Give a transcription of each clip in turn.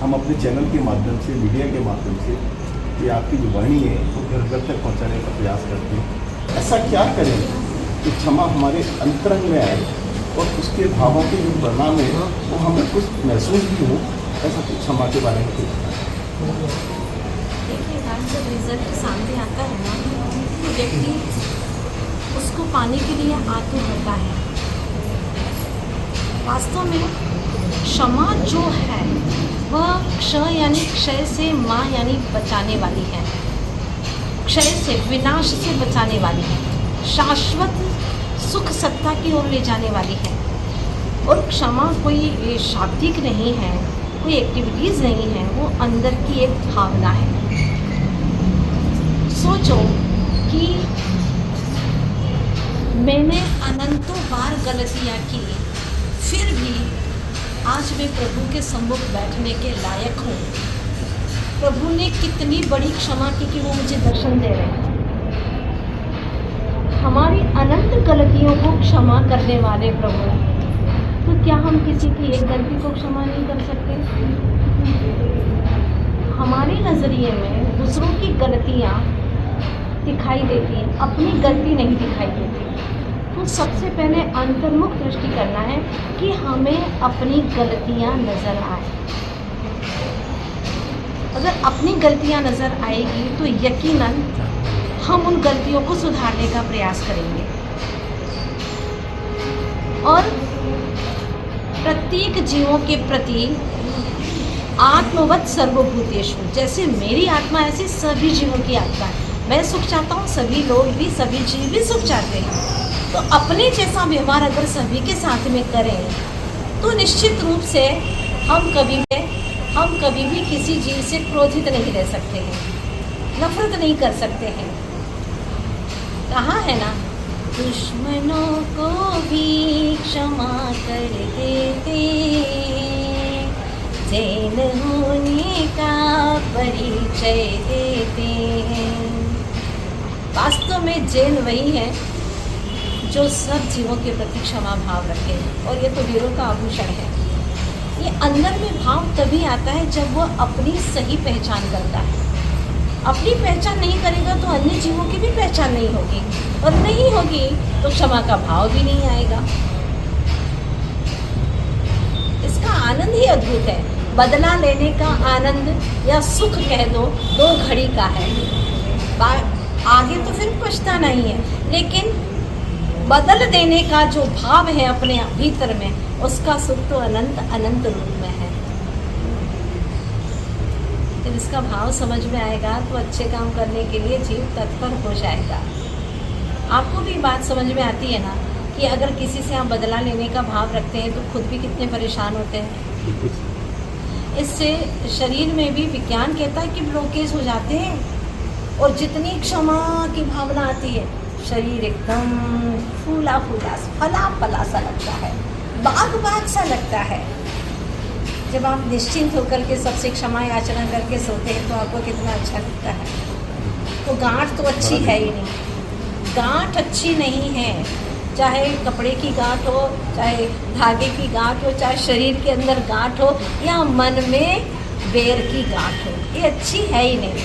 हम अपने चैनल के माध्यम से, मीडिया के माध्यम से ये आपकी जो वाणी है वो घर घर तक पहुँचाने का प्रयास करते हैं। ऐसा क्या करें कि क्षमा हमारे अंतरंग में आए और उसके भावों के जो परिणाम है वो हमें कुछ महसूस भी हो, ऐसा कुछ क्षमा के बारे में कुछ। देखिए आज जब रिजल्ट सामने आता है ना तो व्यक्ति उसको पाने के लिए आतुर होता है। वास्तव में क्षमा जो है वह क्षय यानी क्षय से माँ यानी बचाने वाली है, क्षय से विनाश से बचाने वाली है, शाश्वत सुख सत्ता की ओर ले जाने वाली है। और क्षमा कोई शाब्दिक नहीं है, कोई एक्टिविटीज़ नहीं है, वो अंदर की एक भावना है। सोचो कि मैंने अनंतों बार गलतियाँ की, फिर भी आज मैं प्रभु के सम्मुख बैठने के लायक हूँ। प्रभु ने कितनी बड़ी क्षमा की कि वो मुझे दर्शन दे रहे हैं। हमारी अनंत गलतियों को क्षमा करने वाले प्रभु, तो क्या हम किसी की एक गलती को क्षमा नहीं कर सकते? हमारे नज़रिए में दूसरों की गलतियाँ दिखाई देती हैं, अपनी गलती नहीं दिखाई देती। तो सबसे पहले अंतर्मुख दृष्टि करना है कि हमें अपनी गलतियाँ नज़र आए। अगर अपनी गलतियाँ नज़र आएगी तो यकीनन हम उन गलतियों को सुधारने का प्रयास करेंगे। और प्रत्येक जीवों के प्रति आत्मवत् सर्वभूतेषु, जैसे मेरी आत्मा ऐसे सभी जीवों की आत्मा है। मैं सुख चाहता हूँ, सभी लोग भी, सभी जीव भी सुख चाहते हैं। तो अपने जैसा व्यवहार अगर सभी के साथ में करें तो निश्चित रूप से हम कभी भी किसी जीव से क्रोधित नहीं रह सकते हैं, नफरत नहीं कर सकते हैं। कहा है ना, दुश्मनों को भी क्षमा कर देते, जैन होने का परिचय देते हैं। वास्तव में जैन वही है जो सब जीवों के प्रति क्षमा भाव रखे, और ये तो वीरों का आभूषण है। ये अंदर में भाव तभी आता है जब वो अपनी सही पहचान करता है। अपनी पहचान नहीं करेगा तो अन्य जीवों की भी पहचान नहीं होगी, और नहीं होगी तो क्षमा का भाव भी नहीं आएगा। इसका आनंद ही अद्भुत है। बदला लेने का आनंद या सुख कह दो घड़ी का है, आगे तो फिर पछताना ही है। लेकिन बदल देने का जो भाव है अपने भीतर में, उसका सुख तो अनंत अनंत रूप में है। जब इसका भाव समझ में आएगा तो अच्छे काम करने के लिए जीव तत्पर हो जाएगा। आपको भी बात समझ में आती है ना कि अगर किसी से आप बदला लेने का भाव रखते हैं तो खुद भी कितने परेशान होते हैं। इससे शरीर में भी विज्ञान कहता है कि ब्लॉकेज हो जाते हैं, और जितनी क्षमा की भावना आती है शरीर एकदम फूला फूला फला फला सा लगता है, बाग बाग सा लगता है। जब आप निश्चिंत होकर के सबसे क्षमा याचना करके सोते हैं तो आपको कितना अच्छा लगता है। तो गांठ तो अच्छी है ही नहीं, गांठ अच्छी नहीं है, चाहे कपड़े की गांठ हो, चाहे धागे की गांठ हो, चाहे शरीर के अंदर गांठ हो, या मन में बेर की गांठ हो, ये अच्छी है ही नहीं।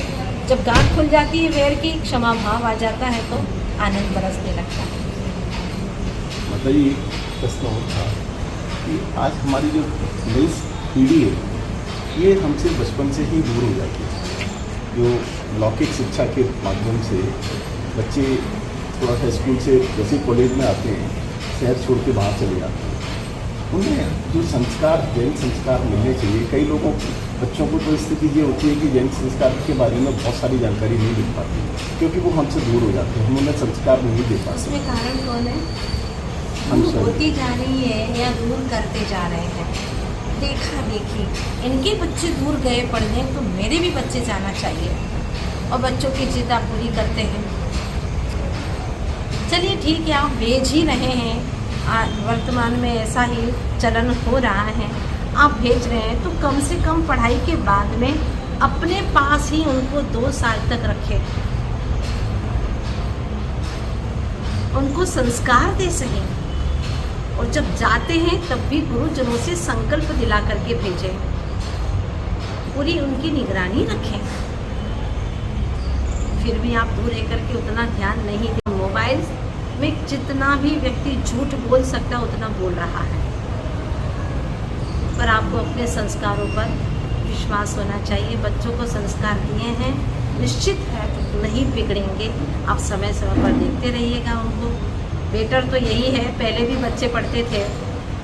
जब गांठ खुल जाती है बेर की, क्षमा भाव आ जाता है तो आनंद बरसने लगता है। मतलब ये प्रश्न होता कि आज हमारी जो नई पीढ़ी है ये हमसे बचपन से ही दूर हो जाती है। जो लौकिक शिक्षा के माध्यम से बच्चे थोड़ा सा स्कूल से जैसे कॉलेज में आते हैं, शहर छोड़ के बाहर चले जाते हैं, उन्हें जो संस्कार, जैन संस्कार मिलने चाहिए। कई लोगों बच्चों को तो स्थिति ये होती है कि जैन संस्कार के बारे में बहुत सारी जानकारी नहीं मिल पाती, क्योंकि वो हमसे दूर हो जाते हैं, हम उन्हें संस्कार नहीं दे पाते। उसमें कारण कौन है? हम दूर होती जा रही है या दूर करते जा रहे हैं। देखा देखी इनके बच्चे दूर गए पढ़ने तो मेरे भी बच्चे जाना चाहिए, और बच्चों की जिद आप पूरी करते हैं। चलिए ठीक है, आप भेज ही रहे हैं, वर्तमान में ऐसा ही चलन हो रहा है, आप भेज रहे हैं तो कम से कम पढ़ाई के बाद में अपने पास ही उनको 2 साल तक रखें, उनको संस्कार दे सकें। और जब जाते हैं तब भी गुरुजनों से संकल्प दिला करके भेजें। पूरी उनकी निगरानी रखें। फिर भी आप दूर रह करके उतना ध्यान नहीं दें। मोबाइल में जितना भी व्यक्ति झूठ बोल सकता है उतना बोल रहा है, पर आपको अपने संस्कारों पर विश्वास होना चाहिए। बच्चों को संस्कार दिए हैं, निश्चित है नहीं बिगड़ेंगे। आप समय समय पर देखते रहिएगा उनको। बेटर तो यही है, पहले भी बच्चे पढ़ते थे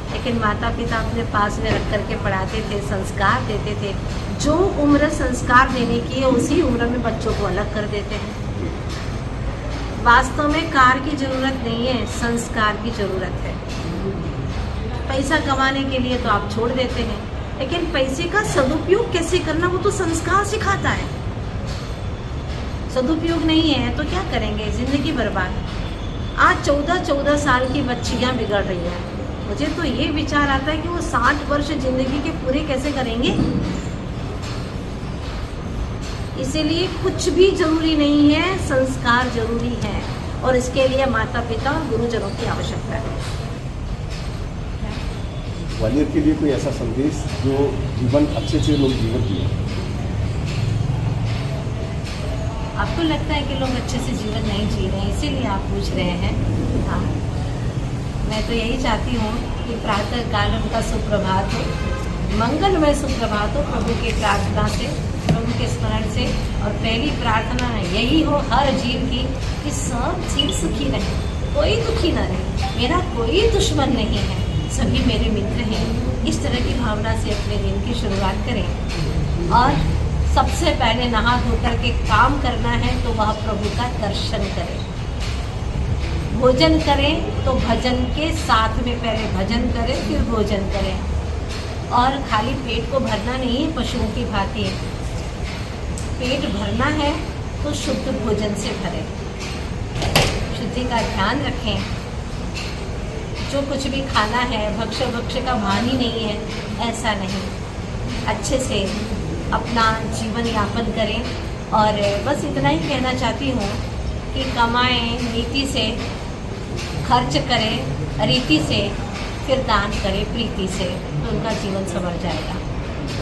लेकिन माता पिता अपने पास में रख करके पढ़ाते थे, संस्कार देते थे। जो उम्र संस्कार देने की है उसी उम्र में बच्चों को अलग कर देते हैं। वास्तव में कार की ज़रूरत नहीं है, संस्कार की ज़रूरत है। पैसा कमाने के लिए तो आप छोड़ देते हैं, लेकिन पैसे का सदुपयोग कैसे करना वो तो संस्कार सिखाता है। सदुपयोग नहीं है तो क्या करेंगे, ज़िंदगी बर्बाद। आज 14-14 साल की बच्चियां बिगड़ रही हैं। मुझे तो ये विचार आता है कि वो 60 वर्ष ज़िंदगी के पूरे कैसे करेंगे। इसीलिए कुछ भी जरूरी नहीं है, संस्कार जरूरी है, और इसके लिए माता पिता और गुरुजनों की आवश्यकता है। ग्वालियर के लिए कोई ऐसा संदेश जो जीवन अच्छे से लोग जीवन जिए? आपको लगता है कि लोग अच्छे से जीवन नहीं जी रहे हैं, इसीलिए आप पूछ रहे हैं। हाँ, मैं तो यही चाहती हूँ कि प्रातः काल उनका सुप्रभात हो, मंगलमय सुप्रभात हो, प्रभु की प्रार्थना से, प्रभु के स्मरण से। और पहली प्रार्थना यही हो हर जीव की कि सब जीव सुखी रहे, कोई दुखी न रहे, मेरा कोई दुश्मन नहीं है, सभी मेरे मित्र हैं। इस तरह की भावना से अपने दिन की शुरुआत करें। और सबसे पहले नहा धोकर के काम करना है तो वह प्रभु का दर्शन करें। भोजन करें तो भजन के साथ में पहले भजन करें फिर भोजन करें। और खाली पेट को भरना नहीं है पशुओं की भांति, पेट भरना है तो शुद्ध भोजन से भरें, शुद्धि का ध्यान रखें। जो कुछ भी खाना है भक्ष्य का भान ही नहीं है, ऐसा नहीं। अच्छे से अपना जीवन यापन करें। और बस इतना ही कहना चाहती हूँ कि कमाएं नीति से, खर्च करें रीति से, फिर दान करें प्रीति से, तो उनका जीवन संवर जाएगा।